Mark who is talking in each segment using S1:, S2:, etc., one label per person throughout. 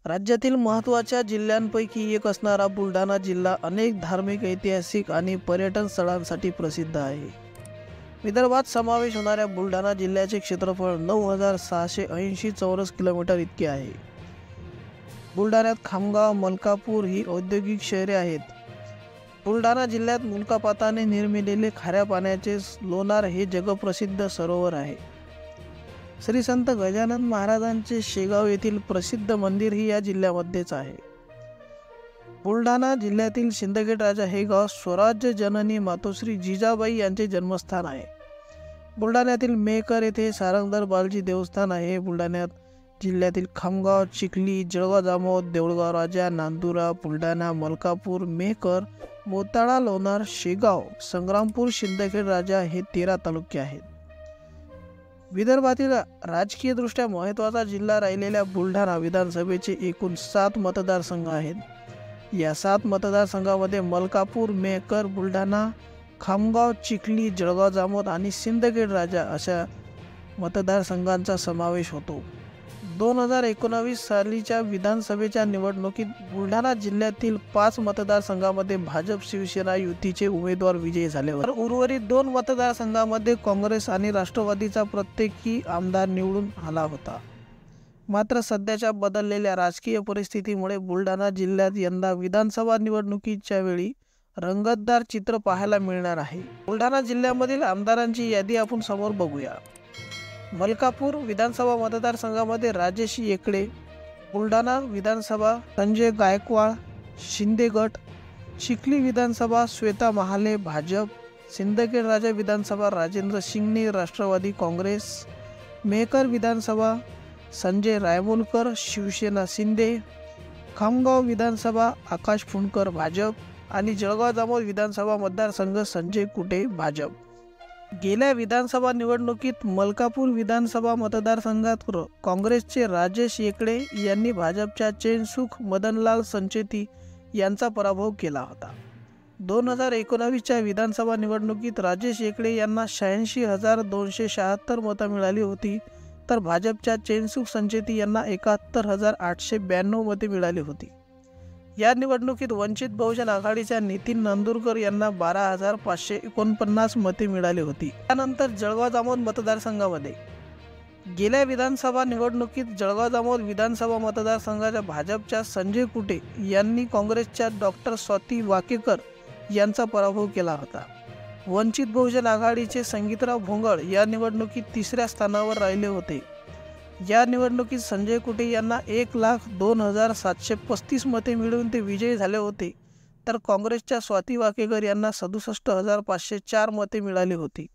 S1: राज्यातील महत्त्वाच्या जिल्ह्यांपैकी एक असणारा बुलढाणा जिल्हा अनेक धार्मिक, ऐतिहासिक आणि पर्यटन स्थळांसाठी प्रसिद्ध आहे. विदर्भात समावेश होणाऱ्या बुलढाणा जिल्ह्याचे क्षेत्रफळ 9,680 चौरस किलोमीटर इतके आहे. बुलढाण्यात खामगाव, मलकापूर ही औद्योगिक शहरे आहेत. बुलढाणा जिल्ह्यात उल्कापाताने निर्मिलेले खाऱ्या पाण्याचे लोणार हे जगप्रसिद्ध सरोवर आहे. श्री संत गजानन महाराजांचे शेगाव येथील प्रसिद्ध मंदिरही या जिल्ह्यामध्येच आहे. बुलढाणा जिल्ह्यातील सिंदखेड राजा हे गाव स्वराज्य जननी मातोश्री जिजाबाई यांचे जन्मस्थान आहे. बुलढाण्यातील मेहकर येथे सारंगधर बालाजी देवस्थान आहे. बुलढाण्यात जिल्ह्यातील खामगाव, चिखली, जळगाव जामोद, देऊळगाव राजा, नांदुरा, बुलढाणा, मलकापूर, मेहकर, मोताळा, लोणार, शेगाव, संग्रामपूर, सिंदखेड राजा हे 13 तालुके आहेत. विदर्भातील राजकीयदृष्ट्या महत्त्वाचा जिल्हा राहिलेल्या बुलढाणा विधानसभेचे एकूण 7 मतदारसंघ आहेत. या 7 मतदारसंघामध्ये मलकापूर, मेहकर, बुलढाणा, खामगाव, चिखली, जळगाव जामोद आणि सिंदखेड राजा अशा मतदारसंघांचा समावेश होतो. 2019 सालीच्या विधानसभेच्या निवडणुकीत बुलढाणा जिल्ह्यातील 5 मतदारसंघामध्ये भाजप शिवसेना युतीचे उमेदवार विजयी झाले होते. उर्वरित 2 मतदारसंघामध्ये काँग्रेस आणि राष्ट्रवादीचा प्रत्येकी आमदार निवडून आला होता. मात्र सध्याच्या बदललेल्या राजकीय परिस्थितीमुळे बुलढाणा जिल्ह्यात यंदा विधानसभा निवडणुकीच्या वेळी रंगतदार चित्र पाहायला मिळणार आहे. बुलढाणा जिल्ह्यामधील आमदारांची यादी आपण समोर बघूया. मलकापूर विधानसभा मतदारसंघामध्ये राजेश येकडे, बुलढाणा विधानसभा संजय गायकवाड शिंदे गट, चिखली विधानसभा श्वेता महाले भाजप, सिंदखेड राजा विधानसभा राजेंद्र शिंगणे राष्ट्रवादी काँग्रेस, मेहकर विधानसभा संजय रायमुलकर शिवसेना शिंदे, खामगाव विधानसभा आकाश फुंडकर भाजप आणि जळगाव जामोद विधानसभा मतदारसंघ संजय कुटे भाजप. गेल्या विधानसभा निवडणुकीत मलकापूर विधानसभा मतदारसंघात काँग्रेसचे राजेश येकडे यांनी भाजपच्या चैनसुख मदनलाल संचेती यांचा पराभव केला होता. 2019च्या विधानसभा निवडणुकीत राजेश येकडे यांना 86,276 मतं मिळाली होती, तर भाजपच्या चैनसुख संचेती यांना 71,892 मते मिळाली होती. या निवडणुकीत वंचित बहुजन आघाडीच्या नितीन नांदुरकर यांना 12,549 मते मिळाली होती. त्यानंतर जळगाव जामोद मतदारसंघामध्ये गेल्या विधानसभा निवडणुकीत जळगाव जामोद विधानसभा मतदारसंघाच्या भाजपच्या संजय कुटे यांनी काँग्रेसच्या डॉक्टर स्वाती वाकेकर यांचा पराभव केला होता. वंचित बहुजन आघाडीचे संगीतराव भोंगळ या निवडणुकीत 3ऱ्या स्थानावर राहिले होते. या निवडणुकीत संजय कुटे यांना 1,02,735 मते मिळवून ते विजयी झाले होते, तर काँग्रेसच्या स्वाती वाकेकर यांना 67,504 मते मिळाली होती.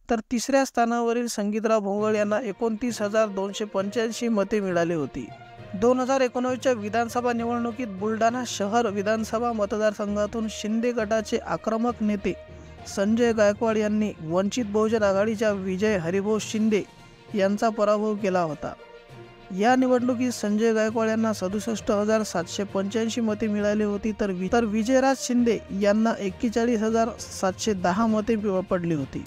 S1: तर 3ऱ्या स्थानावरील संगीतराव भोंगळ यांना 29,285 मते मिळाली होती. 2019च्या विधानसभा निवडणुकीत बुलढाणा शहर विधानसभा मतदारसंघातून शिंदे गटाचे आक्रमक नेते संजय गायकवाड यांनी वंचित बहुजन आघाडीच्या विजय हरिभाऊ शिंदे यांचा पराभव केला होता. या निवडणुकीत संजय गायकवाड यांना 67,785 मते मिळाली होती, तर विजयराज शिंदे यांना 41,710 मते पडली होती.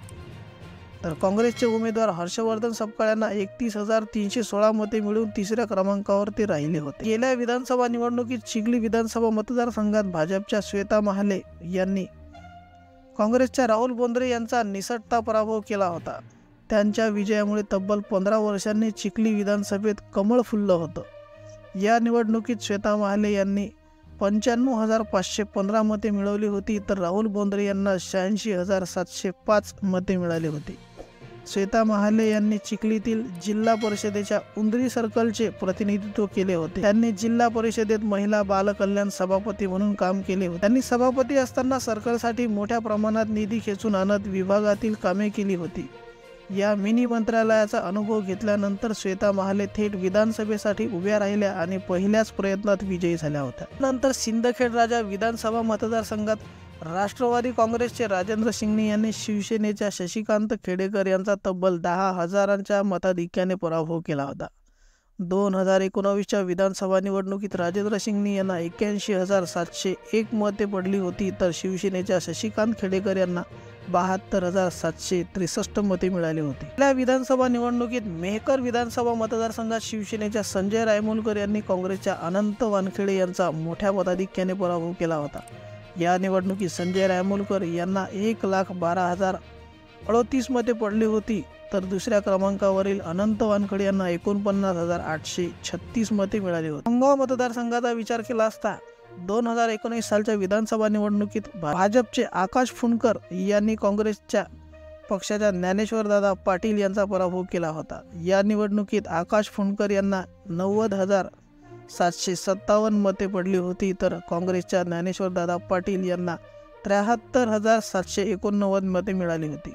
S1: तर काँग्रेसचे उमेदवार हर्षवर्धन सपकाळ यांना 31,316 मते मिळवून 3ऱ्या क्रमांकावर ते राहिले होते. गेल्या विधानसभा निवडणुकीत चिखली विधानसभा मतदारसंघात भाजपच्या श्वेता महाले यांनी काँग्रेसच्या राहुल बोंद्रे यांचा निसटता पराभव केला होता. त्यांच्या विजयामुळे तब्बल 15 वर्षांनी चिखली विधानसभेत कमळ फुललं होतं. या निवडणुकीत श्वेता महाले यांनी 95,515 मते मिळवली होती, तर राहुल बोंद्रे यांना 86,705 मते मिळाली होती. श्वेता महाले यांनी चिखलीतील जिल्हा परिषदेच्या उंदरी सर्कलचे प्रतिनिधित्व केले होते. त्यांनी जिल्हा परिषदेत महिला बाल कल्याण सभापती म्हणून काम केले होते. त्यांनी सभापती असताना सर्कलसाठी मोठ्या प्रमाणात निधी खेचून आणत विभागातील कामे केली होती. या मिनी मंत्रालयाचा अनुभव घेतल्यानंतर श्वेता महाले थेट विधानसभेसाठी उभ्या राहिल्या आणि पहिल्याच प्रयत्नात विजयी झाल्या होत्या. नंतर सिंदखेड राजा विधानसभा मतदारसंघात राष्ट्रवादी काँग्रेसचे राजेंद्र शिंगणे यांनी शिवसेनेच्या शशिकांत खेडेकर यांचा तब्बल 10,000च्या मताधिक्याने पराभव केला होता. 2019च्या विधानसभा निवडणुकीत राजेंद्र शिंगणे यांना 81,701 मते पडली होती, तर शिवसेनेच्या शशिकांत खेडेकर यांना 72,763 मते मिळाली होती. या विधानसभा निवडणुकीत मेहकर विधानसभा मतदारसंघात शिवसेनेच्या संजय रायमुलकर यांनी काँग्रेसच्या अनंत वानखेडे यांचा मोठ्या मताधिक्याने पराभव केला होता. या निवडणुकीत संजय रायमुलकर यांना 1,12,038 मते पडली होती, तर दुसऱ्या क्रमांकावरील अनंत वानखेडे यांना 49,836 मते मिळाली होती. खामगाव मतदारसंघाचा विचार केला असता 2019 सालच्या विधानसभा निवडणुकीत भाजपचे आकाश फुंडकर यांनी काँग्रेसच्या पक्षाच्या ज्ञानेश्वरदादा पाटील यांचा पराभव केला होता. या निवडणुकीत आकाश फुंडकर यांना 90,757 मते पडली होती, तर काँग्रेसच्या ज्ञानेश्वरदादा पाटील यांना 73,789 मते मिळाली होती.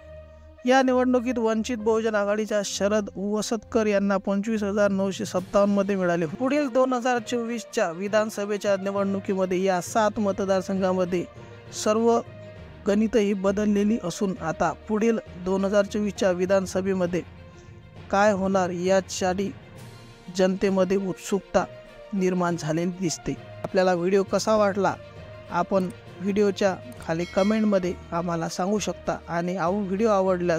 S1: या निवडणुकीत वंचित बहुजन आघाडीच्या शरद वसतकर यांना 25,957 मते मिळाले. पुढील 2024च्या विधानसभेच्या निवडणुकीमध्ये या 7 मतदारसंघामध्ये सर्व गणितही बदललेली असून आता पुढील 2024च्या विधानसभेमध्ये काय होणार यासाठी जनतेमध्ये उत्सुकता निर्माण झालेली दिसते. आपल्याला व्हिडिओ कसा वाटला आपण व्हिडिओच्या खाली कमेंटमध्ये आम्हाला सांगू शकता आणि व्हिडिओ आवडल्यास